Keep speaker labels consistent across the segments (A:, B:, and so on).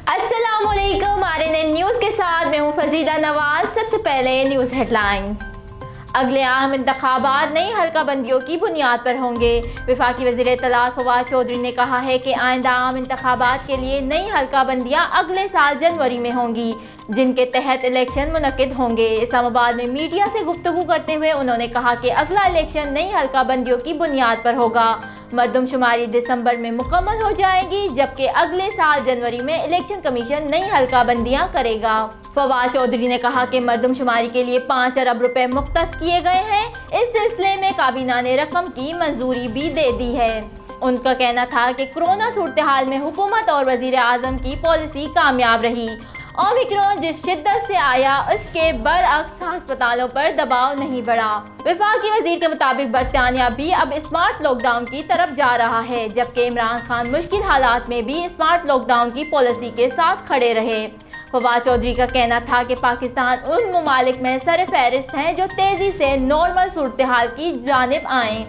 A: अस्सलाम वालेकुम। RNN news के साथ मैं हूँ फजीला नवाज। सबसे पहले न्यूज़ हेडलाइंस। अगले आम इंतखाबात नई हल्का बंदियों की बुनियाद पर होंगे। वफाकी वज़ीर इत्तलात फवाद चौधरी ने कहा है कि आइंदा आम इंतखाबात के लिए नई हल्का बंदियाँ अगले साल जनवरी में होंगी, जिनके तहत इलेक्शन मुनक्किद होंगे। इस्लामाबाद में मीडिया से गुफ्तगू करते हुए उन्होंने कहा कि अगला इलेक्शन नई हल्का बंदियों की बुनियाद पर होगा। मरदमशुमारी दिसंबर में मुकम्मल हो जाएगी, जबकि अगले साल जनवरी में इलेक्शन कमीशन नई हल्का बंदियाँ करेगा। फवाद चौधरी ने कहा कि मरदमशुमारी के लिए 5 अरब रुपए मुख्तस किए गए हैं। इस सिलसिले में काबीना ने रकम की मंजूरी भी दे दी है। उनका कहना था कि कोरोना सूरत हाल में हुकूमत और वजीर आज़म की पॉलिसी कामयाब रही। ओमिक्रॉन जिस शिद्दत से आया, उसके बरअक्स अस्पतालों पर दबाव नहीं बढ़ा। वफाकी वजीर के मुताबिक बरतानिया भी अब स्मार्ट लॉकडाउन की तरफ जा रहा है, जबकि इमरान खान मुश्किल हालात में भी स्मार्ट लॉकडाउन की पॉलिसी के साथ खड़े रहे। फवाद चौधरी का कहना था कि पाकिस्तान उन ममालिक में सर फहरिस्त हैं जो तेज़ी से नॉर्मल सूरत हाल की जानिब आएँ।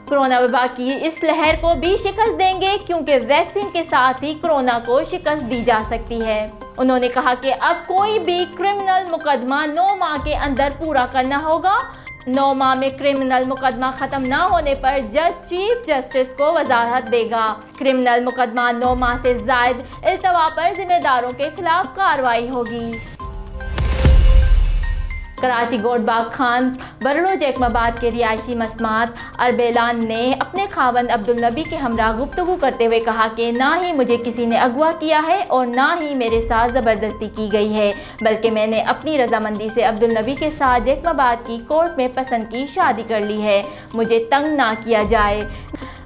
A: कोरोना वबा की इस लहर को भी शिकस्त देंगे, क्योंकि वैक्सीन के साथ ही कोरोना को शिकस्त दी जा सकती है। उन्होंने कहा कि अब कोई भी क्रिमिनल मुकदमा 9 माह के अंदर पूरा करना होगा। 9 माह में क्रिमिनल मुकदमा खत्म न होने पर जज चीफ जस्टिस को वजाहत देगा। क्रिमिनल मुकदमा 9 माह से जायद इल्तवा पर जिम्मेदारों के खिलाफ कार्रवाई होगी। कराची गोडबाग खान बरड़ो जैकमाबाद के रिहायशी मसमात अरबेलान ने अपने खावंद अब्दुल नबी के हमरा गुफ्तगू करते हुए कहा कि ना ही मुझे किसी ने अगवा किया है और ना ही मेरे साथ ज़बरदस्ती की गई है, बल्कि मैंने अपनी रजामंदी से अब्दुल नबी के साथ जैकमाबाद की कोर्ट में पसंद की शादी कर ली है। मुझे तंग ना किया जाए।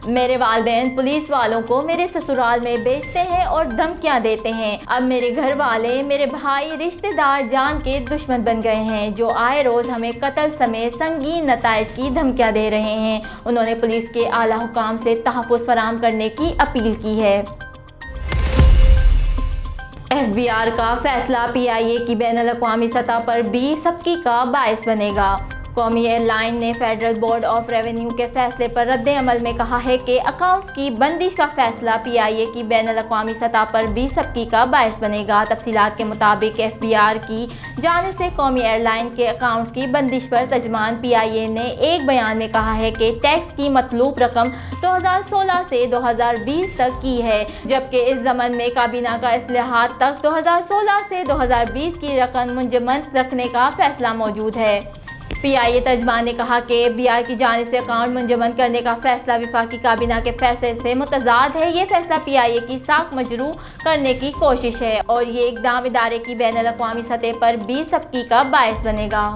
A: मेरे वालिदैन पुलिस वालों को मेरे ससुराल में बेचते हैं और धमकियां देते हैं। अब मेरे घर वाले, मेरे भाई, रिश्तेदार जान के दुश्मन बन गए हैं, जो आए रोज़ हमें कत्ल समेत संगीन नताइज की धमकियां दे रहे हैं। उन्होंने पुलिस के आला हुकाम से तहफ़्फ़ुज़ फराहम करने की अपील की है। FBR का फैसला PIA की बैनुल अक़वामी सतह पर भी सबकी का बायस बनेगा। कौमी एयरलाइन ने फेडरल बोर्ड ऑफ रेवेन्यू के फैसले पर रद्द अमल में कहा है कि अकाउंट्स की बंदिश का फैसला PIA की बैनुल अक़वामी सतह पर भी सबकी का बायस बनेगा। तफसीलात के मुताबिक FBR की जानिब से कौमी एयरलाइन के अकाउंट्स की बंदिश पर तर्जुमान PIA ने एक बयान में कहा है कि टैक्स की मतलूब रकम 2016 से 2020 तक की है, जबकि इस ज़मन में काबीना का इस्लाहात तक 2016 से 2020 की रकम मुंजमद रखने का फैसला मौजूद है। PIA तर्जमान ने कहा कि FBR की जानिब से अकाउंट मुंजमद करने का फैसला वफाकी काबीना के फैसले से मुतज़ाद है। ये फैसला PIA की साख मजरू करने की कोशिश है और ये इक़दाम इदारे की बैनुल अक़वामी सतह पर भी सबकी का बायस बनेगा।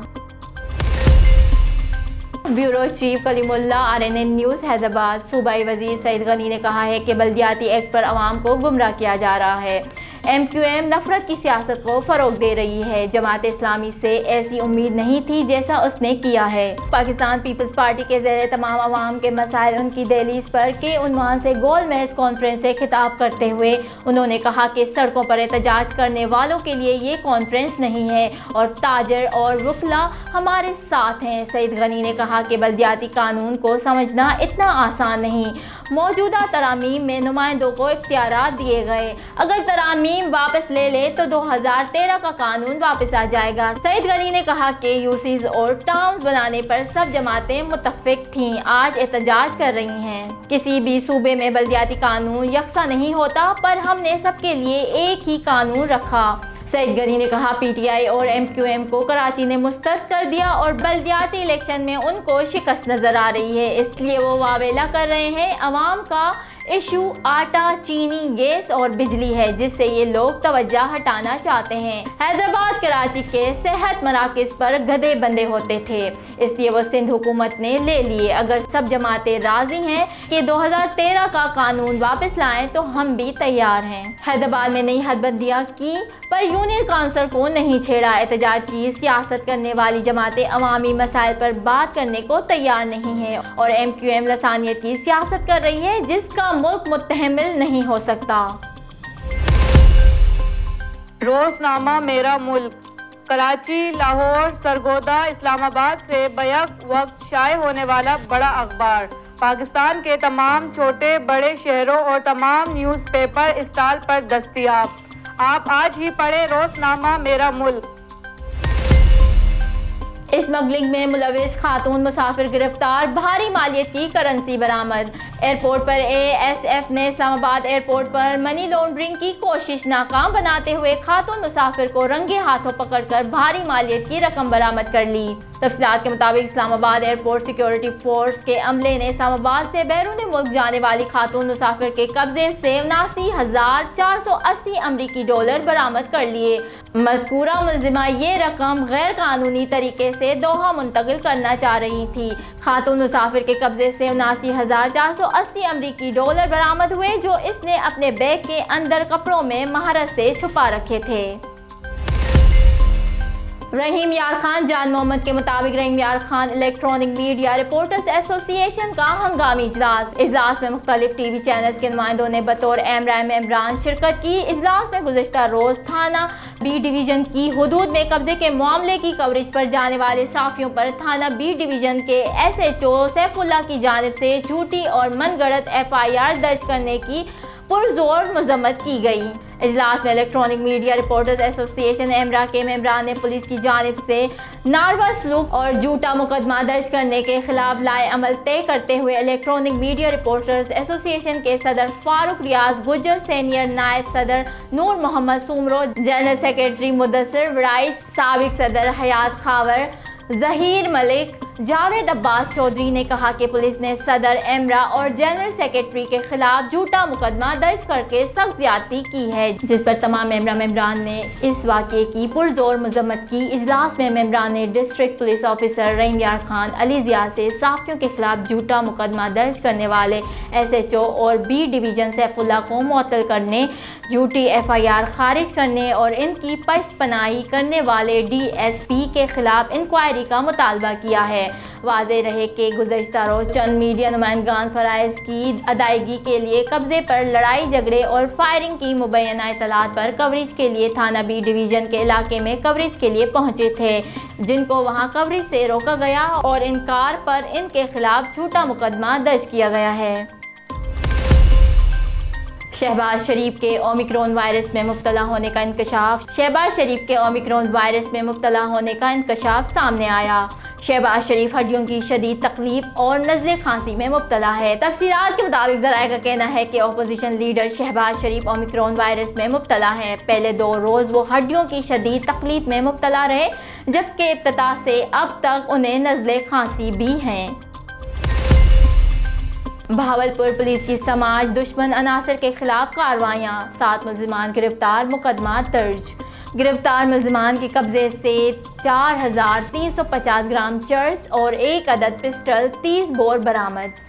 A: Bureau chief Kalimullah, RNN news Hyderabad. सूबाई वज़ीर सईद गनी ने कहा है कि बल्दियाती एक्ट पर अवाम को गुमराह किया जा रहा है। MQM नफरत की सियासत को फ़रोग दे रही है। जमात इस्लामी से ऐसी उम्मीद नहीं थी जैसा उसने किया है। पाकिस्तान पीपल्स पार्टी के ज़ेरे तमाम अवाम के मसाइल उनकी दहलीज़ पर के उन्वान से गोल मेज़ कॉन्फ्रेंस से खिताब करते हुए उन्होंने कहा कि सड़कों पर एहतजाज करने वालों के लिए ये कॉन्फ्रेंस नहीं है और ताजर और वकला हमारे साथ हैं। सईद गनी ने कहा कि बल्दियाती कानून को समझना इतना आसान नहीं। मौजूदा तरामीम में नुमाइंदों को इख्तियारात दिए गए। अगर तरामीम वापस ले ले तो 2013 का कानून वापस आ जाएगा। सईद गनी ने कहा कि यूसीज और टाउन्स बनाने पर सब जमातें मुत्तफिक थीं, आज एहतजाज कर रही हैं। किसी भी सूबे में बल्दियाती कानून यकसा नहीं होता, पर हमने सबके लिए एक ही कानून रखा। सईद गनी ने कहा PTI और MQM को कराची ने मुस्तरद कर दिया और बल्दियाती इलेक्शन में उनको शिकस्त नजर आ रही है, इसलिए वो वावेला कर रहे हैं। अवाम का इशू आटा, चीनी, गैस और बिजली है, जिससे ये लोग तवज्जो हटाना चाहते हैं। हैदराबाद कराची के सेहत मराकज़ पर गधे बंधे होते थे, इसलिए वो सिंध हुकूमत ने ले लिए। अगर सब जमातें राजी हैं कि 2013 का कानून वापस लाएं तो हम भी तैयार हैं। हैदराबाद में नई हदबंदियाँ की पर यूनियन काउंसिल को नहीं छेड़ा। एहतजाज की सियासत करने वाली जमातें अवामी मसाइल पर बात करने को तैयार नहीं है और MQM लसानियत की सियासत कर रही है, जिसका मुल्क मुत्तहमिल नहीं हो सकता।
B: रोज़नामा मेरा मुल्क कराची, लाहौर, सरगोदा, इस्लामाबाद से बैक वक्त शाये होने वाला बड़ा अखबार पाकिस्तान के तमाम छोटे बड़े शहरों और तमाम न्यूज़पेपर स्टॉल पर दस्तयाब। آپ آج ہی پڑھیں روزنامہ میرا ملک۔
A: اسمگلنگ میں ملوث خاتون مسافر گرفتار، بھاری مالیت کی کرنسی برآمد۔ ایئرپورٹ پر ASF نے اسلام آباد ایئرپورٹ پر منی لانڈرنگ کی کوشش ناکام بناتے ہوئے خاتون مسافر کو رنگے ہاتھوں پکڑ کر بھاری مالیت کی رقم برآمد کر لی۔ تفصیلات کے مطابق اسلام آباد ایئرپورٹ سیکیورٹی فورس کے عملے نے اسلام آباد سے بیرون ملک جانے والی خاتون مسافر کے قبضے سے 79,480 امریکی ڈالر برآمد کر لیے۔ مذکورہ ملزمہ یہ رقم غیر قانونی طریقے سے دوحہ منتقل کرنا چاہ رہی تھی۔ خاتون مسافر کے قبضے سے 79,480 امریکی ڈالر برآمد ہوئے، جو اس نے اپنے بیگ کے اندر کپڑوں میں مہارت سے چھپا رکھے تھے۔ رحیم یار خان جان محمد کے مطابق رحیم یار خان الیکٹرانک میڈیا رپورٹرز ایسوسی ایشن کا ہنگامی اجلاس میں مختلف ٹی وی چینلز کے نمائندوں نے بطور ممبران شرکت کی۔ اجلاس میں گزشتہ روز تھانہ بی ڈویژن کی حدود میں قبضے کے معاملے کی کوریج پر جانے والے صحافیوں پر تھانہ بی ڈویژن کے SHO سیف اللہ کی جانب سے جھوٹی اور من گھڑت FIR درج کرنے کی پرزور مذمت کی گئی۔ اجلاس میں الیکٹرانک میڈیا رپورٹرز ایسوسی ایشن ایمرا کے ممبران نے پولیس کی جانب سے ناروا سلوک اور جھوٹا مقدمہ درج کرنے کے خلاف لائے عمل طے کرتے ہوئے الیکٹرانک میڈیا رپورٹرز ایسوسی ایشن کے صدر فاروق ریاض گجر، سینئر نائب صدر نور محمد سومرو، جنرل سیکریٹری مدثر وڑائچ، سابق صدر حیات خاور، ظہیر ملک، جاوید عباس چودھری نے کہا کہ پولیس نے صدر ایمرا اور جنرل سیکریٹری کے خلاف جھوٹا مقدمہ درج کر کے سخت زیادتی کی ہے، جس پر تمام ممبران نے اس واقعے کی پرزور مذمت کی۔ اجلاس میں ممبران نے ڈسٹرکٹ پولیس آفیسر رحیم یار خان علی ضیاء سے صحافیوں کے خلاف جھوٹا مقدمہ درج کرنے والے SHO اور بی ڈویژن سیف اللہ کو معطل کرنے، جھوٹی FIR خارج کرنے اور ان کی پشت پناہی کرنے والے DSP کے خلاف انکوائری کا مطالبہ کیا ہے۔ واضح رہے کہ گزشتہ روز چند میڈیا نمائندگان فرائض کی ادائیگی کے لیے قبضے پر، لڑائی جھگڑے اور فائرنگ کی مبینہ اطلاعات پر کوریج کے لیے تھانہ بی ڈویژن کے علاقے میں کوریج کے لیے پہنچے تھے، جن کو وہاں کوریج سے روکا گیا اور انکار پر ان کے خلاف جھوٹا مقدمہ درج کیا گیا ہے۔ شہباز شریف کے اومیکرون وائرس میں مبتلا ہونے کا انکشاف شہباز شریف کے اومیکرون وائرس میں مبتلا ہونے کا انکشاف سامنے آیا۔ شہباز شریف ہڈیوں کی شدید تکلیف اور نزلے کھانسی میں مبتلا ہے۔ تفصیلات کے مطابق ذرائع کا کہنا ہے کہ اپوزیشن لیڈر شہباز شریف اومیکرون وائرس میں مبتلا ہیں۔ پہلے 2 روز وہ ہڈیوں کی شدید تکلیف میں مبتلا رہے، جبکہ ابتدا سے اب تک انہیں نزلے کھانسی بھی ہیں۔ بہاولپور پولیس کی سماج دشمن عناصر کے خلاف کارروائیاں، 7 ملزمان گرفتار، مقدمہ درج۔ گرفتار ملزمان کے قبضے سے 4,350 گرام چرس اور 1 عدد پسٹل، 30 بور برآمد۔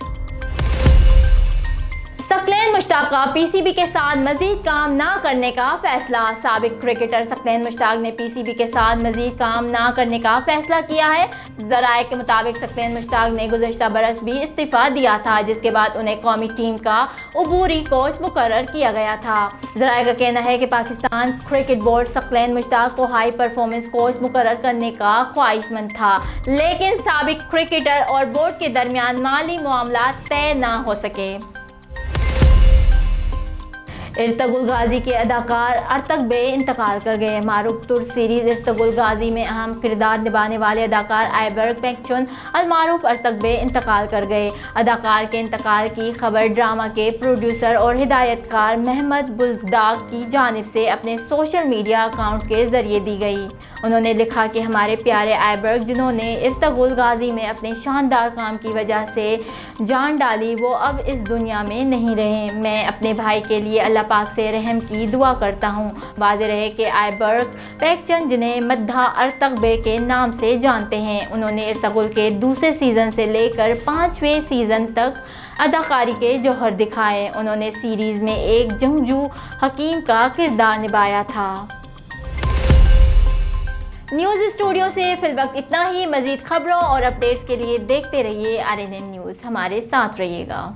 A: ثقلین مشتاق کا PCB کے ساتھ مزید کام نہ کرنے کا فیصلہ۔ سابق کرکٹر ثقلین مشتاق نے PCB کے ساتھ مزید کام نہ کرنے کا فیصلہ کیا ہے۔ ذرائع کے مطابق ثقلین مشتاق نے گزشتہ برس بھی استعفیٰ دیا تھا، جس کے بعد انہیں قومی ٹیم کا عبوری کوچ مقرر کیا گیا تھا۔ ذرائع کا کہنا ہے کہ پاکستان کرکٹ بورڈ ثقلین مشتاق کو ہائی پرفارمنس کوچ مقرر کرنے کا خواہش مند تھا، لیکن سابق کرکٹر اور بورڈ کے درمیان مالی معاملات طے نہ ہو سکے۔ ارطغرل غازی کے اداکار ارطغ بے انتقال کر گئے۔ معروف ترک سیریز ارطغرل غازی میں اہم کردار نبھانے والے اداکار آئیبرگ پیکچن المعروف ارطغ بے انتقال کر گئے۔ اداکار کے انتقال کی خبر ڈرامہ کے پروڈیوسر اور ہدایت کار محمد بزداق کی جانب سے اپنے سوشل میڈیا اکاؤنٹس کے ذریعے دی گئی۔ انہوں نے لکھا کہ ہمارے پیارے آئیبرگ، جنہوں نے ارطغرل غازی میں اپنے شاندار کام کی وجہ سے جان ڈالی، وہ اب اس دنیا میں نہیں رہے۔ میں اپنے بھائی کے لیے اللہ پاک سے رحم کی دعا کرتا ہوں۔ واضح رہے کہ آئیبرگ پیکچن، جنہیں مدھا ارطغ بے کے نام سے جانتے ہیں، انہوں نے ارطغرل کے دوسرے سیزن سے لے کر 5ویں سیزن تک اداکاری کے جوہر دکھائے۔ انہوں نے سیریز میں ایک جنگجو حکیم کا کردار نبھایا تھا۔ نیوز اسٹوڈیو سے فی الوقت اتنا ہی۔ مزید خبروں اور اپڈیٹس کے لیے دیکھتے رہیے RNN نیوز، ہمارے ساتھ رہیے گا۔